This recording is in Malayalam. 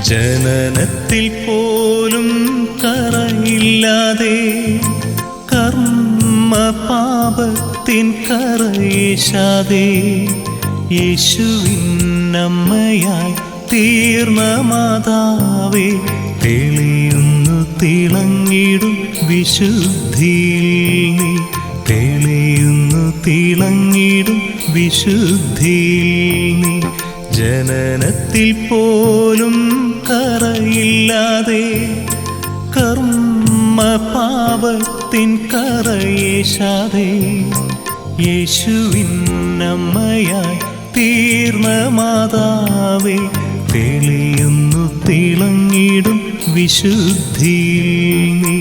ജനനത്തിൽ പോലും കറയില്ലാതെ കർമ്മ പാപത്തിൻ കറയേശാതെ യേശുവിനമ്മയായി തീർന്ന മാതാവേ, തെളിയുന്നു തിളങ്ങിടും വിശുദ്ധിയിൽ നീ, തെളിയുന്നു തിളങ്ങിടും വിശുദ്ധിയിൽ നീ. ജനനത്തിൽ പോലും കറയില്ലാതെ കർമ്മ പാപത്തിൻ കറയേശാതെ യേശുവിനമ്മയായി തീർന്ന മാതാവേ, തെളിയുന്നു തിളങ്ങിടും വിശുദ്ധിയിൽ നീ.